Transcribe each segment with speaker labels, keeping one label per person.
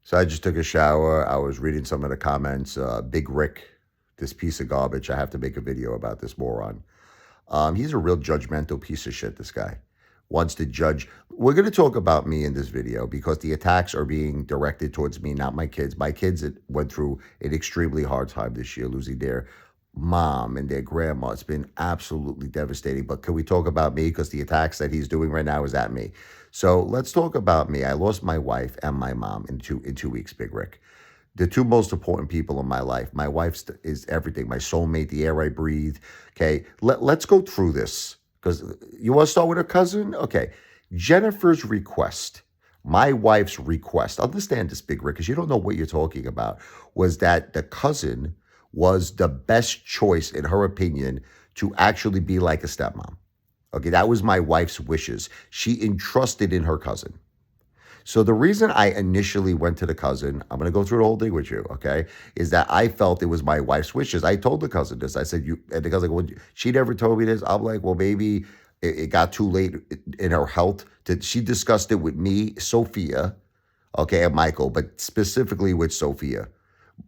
Speaker 1: So I just took a shower. I was reading some of the comments. Big Rick, this piece of garbage. I have to make a video about this moron. He's a real judgmental piece of shit, this guy. Wants to judge. We're going to talk about me in this video because the attacks are being directed towards me, not my kids. My kids went through an extremely hard time this year, losing their mom and their grandma. It's been absolutely devastating. But can we talk about me? Because the attacks that he's doing right now is at me. So let's talk about me. I lost my wife and my mom in 2 weeks, Big Rick. The two most important people in my life. My wife is everything, my soulmate, the air I breathe. Okay, let's go through this because you want to start with her cousin? Okay, Jennifer's request, my wife's request, understand this, Big Rick, because you don't know what you're talking about, was that the cousin was the best choice, in her opinion, to actually be like a stepmom. Okay, that was my wife's wishes. She entrusted in her cousin. So the reason I initially went to the cousin, I'm going to go through the whole thing with you, okay, is that I felt it was my wife's wishes. I told the cousin this. I said, and the cousin, well, she never told me this. I'm like, well, maybe it got too late in her health. She discussed it with me, Sophia, okay, and Michael, but specifically with Sophia.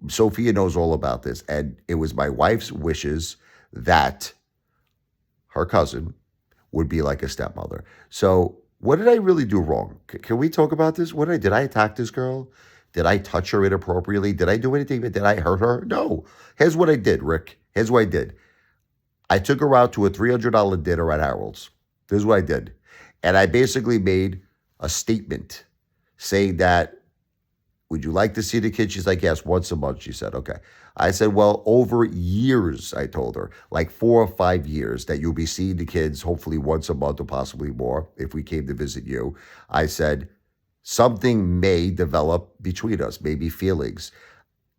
Speaker 1: Sophia knows all about this. And it was my wife's wishes that her cousin would be like a stepmother. So what did I really do wrong? Can we talk about this? Did I attack this girl? Did I touch her inappropriately? Did I do anything? Did I hurt her? No. Here's what I did, Rick. Here's what I did. I took her out to a $300 dinner at Harold's. This is what I did. And I basically made a statement saying that, would you like to see the kid? She's like, yes, once a month, she said. Okay. I said, well, over years, I told her, like 4 or 5 years, that you'll be seeing the kids hopefully once a month or possibly more if we came to visit you. I said, something may develop between us, maybe feelings.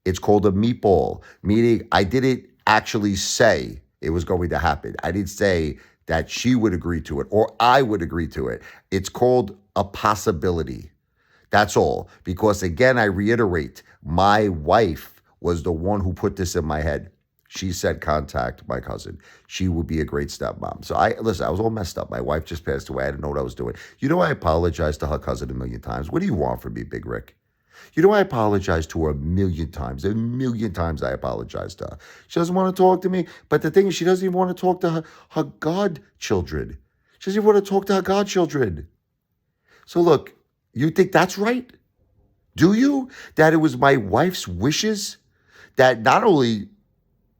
Speaker 1: It's called a meatball, meaning I didn't actually say it was going to happen. I didn't say that she would agree to it or I would agree to it. It's called a possibility. That's all. Because again, I reiterate, my wife was the one who put this in my head. She said, contact my cousin. She would be a great stepmom. So I was all messed up. My wife just passed away. I didn't know what I was doing. You know, I apologized to her cousin a million times. What do you want from me, Big Rick? You know, I apologized to her a million times. A million times I apologized to her. She doesn't want to talk to me. But the thing is, she doesn't even want to talk to her godchildren. She doesn't even want to talk to her godchildren. So look, you think that's right? Do you? That it was my wife's wishes that not only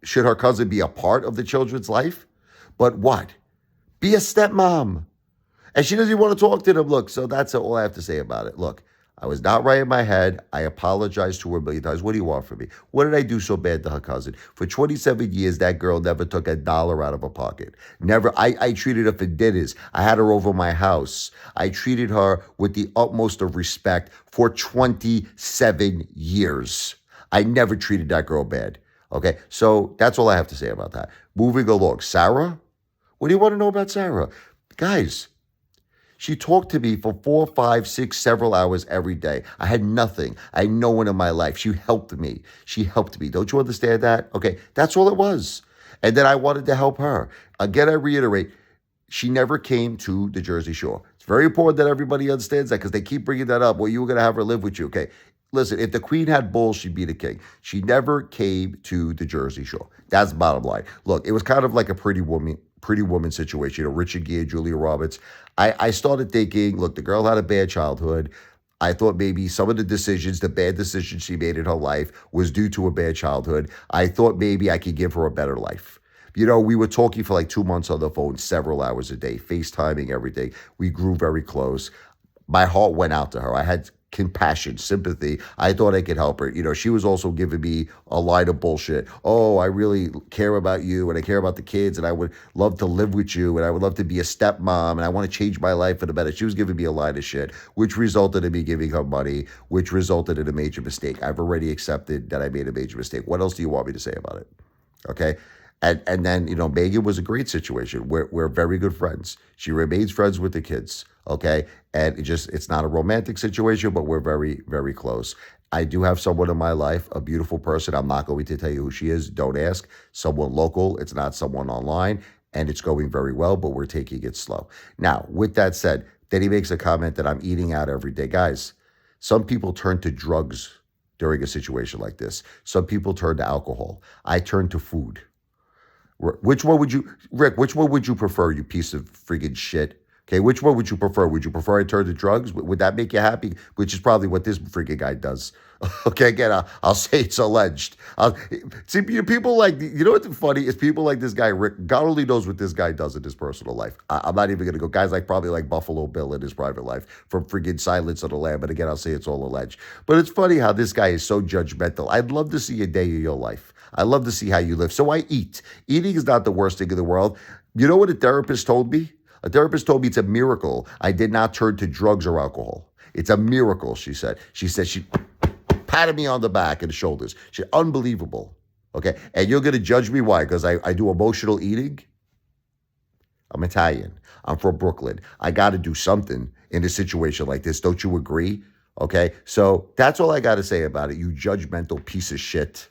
Speaker 1: should her cousin be a part of the children's life, but what? Be a stepmom. And she doesn't even want to talk to them. Look, so that's all I have to say about it. Look, I was not right in my head. I apologized to her a million times. What do you want from me? What did I do so bad to her cousin? For 27 years, that girl never took $1 out of her pocket. Never. I treated her for dinners. I had her over my house. I treated her with the utmost of respect for 27 years. I never treated that girl bad. Okay, so that's all I have to say about that. Moving along. Sarah? What do you want to know about Sarah? Guys, she talked to me for 4, 5, 6, several hours every day. I had nothing. I had no one in my life. She helped me. She helped me. Don't you understand that? Okay, that's all it was. And then I wanted to help her. Again, I reiterate, she never came to the Jersey Shore. It's very important that everybody understands that because they keep bringing that up. Well, you were going to have her live with you. Okay, listen, if the queen had balls, she'd be the king. She never came to the Jersey Shore. That's the bottom line. Look, it was kind of like a Pretty Woman situation. You know, Richie Gere, Julia Roberts. I started thinking, look, the girl had a bad childhood. I thought maybe some of the decisions, the bad decisions she made in her life was due to a bad childhood. I thought maybe I could give her a better life. You know, we were talking for like 2 months on the phone, several hours a day, FaceTiming, everything. We grew very close. My heart went out to her. I had compassion, sympathy. I thought I could help her. You know, she was also giving me a line of bullshit. Oh, I really care about you and I care about the kids and I would love to live with you and I would love to be a stepmom and I want to change my life for the better. She was giving me a line of shit, which resulted in me giving her money, which resulted in a major mistake. I've already accepted that I made a major mistake. What else do you want me to say about it? Okay. And then, you know, Megan was a great situation. We're very good friends. She remains friends with the kids, okay? And it's not a romantic situation, but we're very, very close. I do have someone in my life, a beautiful person. I'm not going to tell you who she is. Don't ask. Someone local. It's not someone online. And it's going very well, but we're taking it slow. Now, with that said, then he makes a comment that I'm eating out every day. Guys, Some people turn to drugs during a situation like this. Some people turn to alcohol. I turn to food. Which one would you, Rick, which one would you prefer, you piece of friggin' shit? Okay, which one would you prefer? Would you prefer I turn to drugs? Would that make you happy? Which is probably what this friggin' guy does. Okay, again, I'll say it's alleged. See, people like, you know what's funny is people like this guy, Rick, God only knows what this guy does in his personal life. I'm not even going to go. Guys like probably like Buffalo Bill in his private life from friggin' Silence of the Lamb. But again, I'll say it's all alleged. But it's funny how this guy is so judgmental. I'd love to see a day of your life. I love to see how you live. So I eat. Eating is not the worst thing in the world. You know what a therapist told me? A therapist told me it's a miracle I did not turn to drugs or alcohol. It's a miracle, she said. She said she patted me on the back and the shoulders. She said, unbelievable. Okay. And you're going to judge me why? Because I do emotional eating? I'm Italian. I'm from Brooklyn. I got to do something in a situation like this. Don't you agree? Okay. So that's all I got to say about it, you judgmental piece of shit.